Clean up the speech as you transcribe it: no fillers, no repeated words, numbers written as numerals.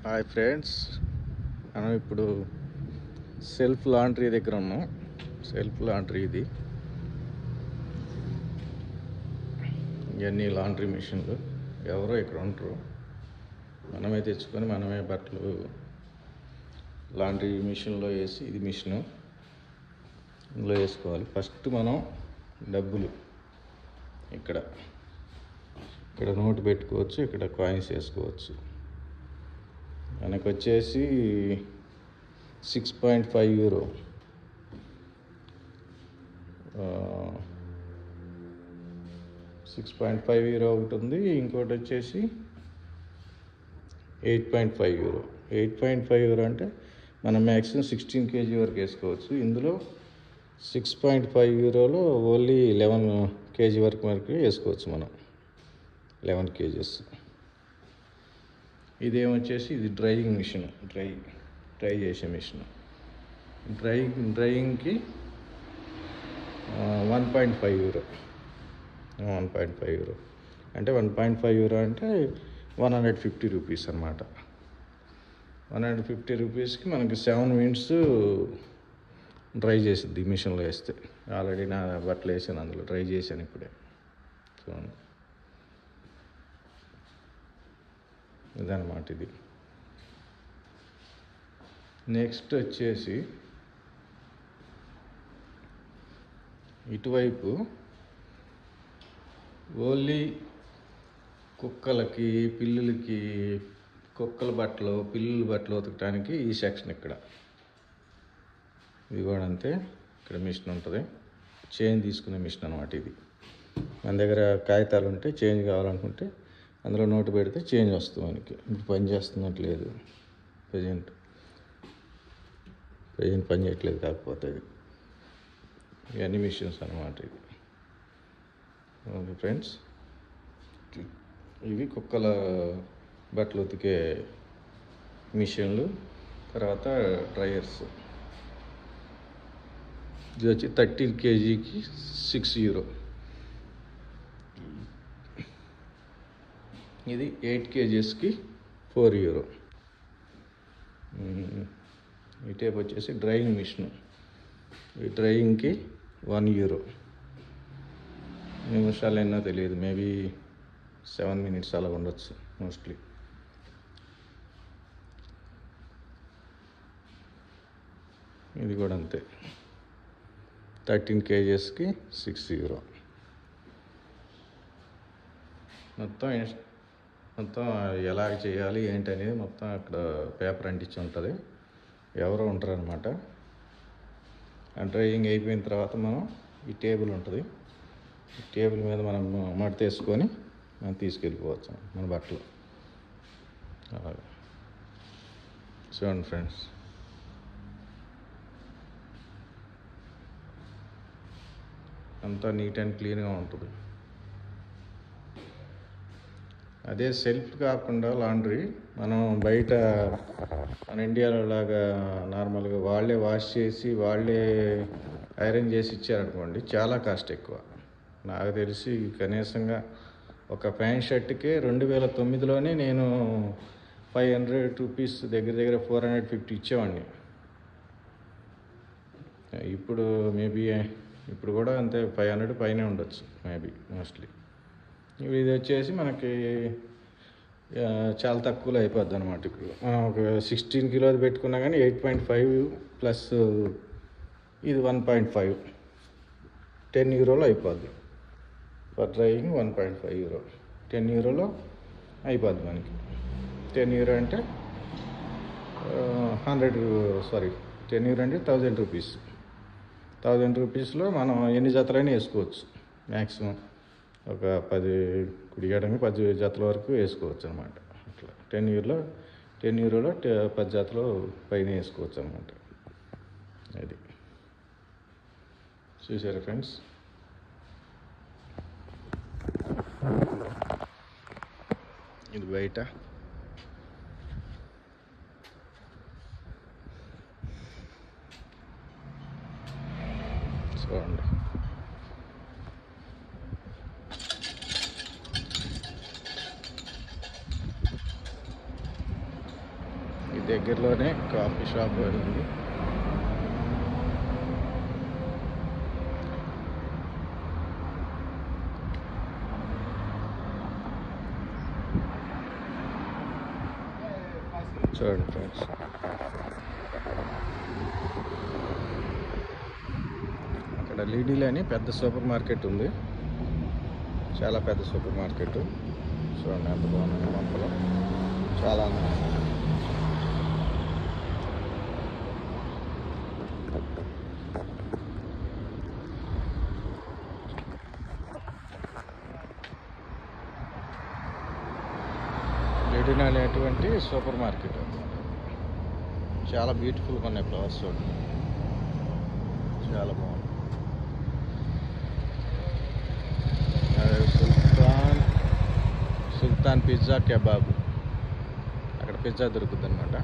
Hi friends, మనం ఇప్పుడు self laundry దగ్గర ఉన్నాం. సెల్ఫ్ లాండ్రీ ఇది. ఇవన్నీ లాండ్రీ మిషన్లు. ఎవరో ఇక్కడ ఉంటారు. మనమే తెచ్చుకొని మనమే బట్టలు లాండ్రీ మిషన్లో వేసి, ఇది మిషను ఇందులో వేసుకోవాలి. ఫస్ట్ మనం డబ్బులు ఇక్కడ నోటు పెట్టుకోవచ్చు, ఇక్కడ కాయిన్స్ వేసుకోవచ్చు. మనకు వచ్చేసి 6.5 యూరో, 6.5 యూరో ఒకటి ఉంది. ఇంకోటి వచ్చేసి 8.5 యూరో. 8.5 యూరో అంటే మనం మ్యాక్సిమం 16 kg వరకు వేసుకోవచ్చు. ఇందులో 6.5 యూరోలో ఓన్లీ 11 kg వరకు వేసుకోవచ్చు మనం. 11 kgs. ఇదేమొచ్చేసి ఇది డ్రైయింగ్ మిషన్, డ్రై చేసే మిషన్. డ్రైయింగ్కి 1.5 యూరో. 1.5 యూరో అంటే 1.5 యూరో అంటే 150 రూపీస్ అన్నమాట. 150 రూపీస్కి మనకి 7 మినిట్స్ డ్రై చేసింది ఈ మిషన్లో వేస్తే. ఆల్రెడీ నా బట్టలు వేసాను, అందులో డ్రై చేశాను ఇప్పుడే. చూడండి, ఇదన్నమాట ఇది. నెక్స్ట్ వచ్చేసి ఇటువైపు ఓన్లీ కుక్కలకి, పిల్లులకి, కుక్కల బట్టలు, పిల్లుల బట్టలు ఉతకడానికి ఈ సెక్షన్ ఇక్కడ. ఇది కూడా అంతే. ఇక్కడ మిషన్ ఉంటుంది, చేంజ్ తీసుకునే మిషన్ అనమాట ఇది. మన దగ్గర కాగితాలు ఉంటే చేంజ్ కావాలనుకుంటే అందులో నోటు పెడితే చేంజ్ వస్తుంది మనకి. ఇప్పుడు పని చేస్తున్నట్లేదు, ప్రజెంట్ పని చేయట్లేదు. కాకపోతే ఇది ఇవన్నీ మిషన్స్ అనమాట ఇది. ఓకే ఫ్రెండ్స్, ఇవి కుక్కల బట్టలు ఉతికే మిషన్లు. తర్వాత డ్రయర్స్. ఇది వచ్చి 13 kgకి 6 యూరో. ఇది 8 kgsకి 4 యూరో. ఈ టైప్ వచ్చేసి డ్రైయింగ్ మిషన్. ఈ డ్రైయింగ్కి 1 యూరో. నిమిషాలు ఎన్నో తెలియదు, మేబీ 7 మినిట్స్ అలా ఉండొచ్చు మోస్ట్లీ. ఇది కూడా అంతే, 13 kgsకి 6 యూరో. మొత్తం ఎలాగ చేయాలి ఏంటి అనేది మొత్తం అక్కడ పేపర్ అంటించి ఉంటుంది. ఎవరో ఉంటారు అనమాట. ఆ డ్రైయింగ్ అయిపోయిన తర్వాత మనం ఈ టేబుల్ ఉంటుంది, ఈ టేబుల్ మీద మనం మడత వేసుకొని మనం తీసుకెళ్ళిపోవచ్చు మన బట్టలు. అలాగే చూడండి ఫ్రెండ్స్, అంతా నీట్ అండ్ క్లీన్గా ఉంటుంది. అదే సెల్ఫ్ కాకుండా లాండ్రీ మనం బయట మన ఇండియాలో లాగా నార్మల్గా వాళ్ళే వాష్ చేసి వాళ్ళే ఐరన్ చేసి ఇచ్చారనుకోండి, చాలా కాస్ట్ ఎక్కువ. నాకు తెలిసి కనీసంగా ఒక ప్యాంట్ షర్ట్కే 2009లోనే నేను 500 రూపీస్, దగ్గర 450 ఇచ్చేవాడిని. ఇప్పుడు మేబీ ఇప్పుడు కూడా అంతే, 500 పైనే ఉండొచ్చు మేబీ, మోస్ట్లీ. ఇది వచ్చేసి మనకి చాలా తక్కువలో అయిపోద్ది అనమాట. ఇప్పుడు ఒక 16 కిలోది పెట్టుకున్నా కానీ 8.5 ప్లస్ ఇది 1.5, 10 యూరోలో అయిపోద్ది. ఫర్ డ్రైయింగ్ 1.5 యూరో, 10 యూరోలో అయిపోద్ది మనకి. 10 యూరో అంటే 10 యూరో అంటే 1000 రూపీస్. 1000 రూపీస్లో మనం ఎన్ని జతలైనా వేసుకోవచ్చు. మ్యాక్సిమం ఒక 10 కుడియడానికి 10 జతల వరకు వేసుకోవచ్చు అనమాట. అట్లా 10 యూరోలో 10 జతలు పైన వేసుకోవచ్చు అనమాట. అది చూసారా ఫ్రెండ్స్, ఇది బయట. చూడండి, దగ్గరలోనే కాఫీ షాప్ ఉంది. చూడండి ఫ్రెండ్స్, అక్కడ లీడీలో అని పెద్ద సూపర్ మార్కెట్ ఉంది. చాలా పెద్ద సూపర్ మార్కెట్. చూడండి ఎంత బాగున్నాయి మొక్కలు, చాలా అందంగా. లీడీలో అనేటువంటి సూపర్ మార్కెట్ చాలా బ్యూటిఫుల్గా ఉన్నాయి ఫ్లవర్స్. చూడండి చాలా బాగుంది. సుల్తాన్ పిజ్జా కెబాబ్, అక్కడ పిజ్జా దొరుకుతుంది అనమాట.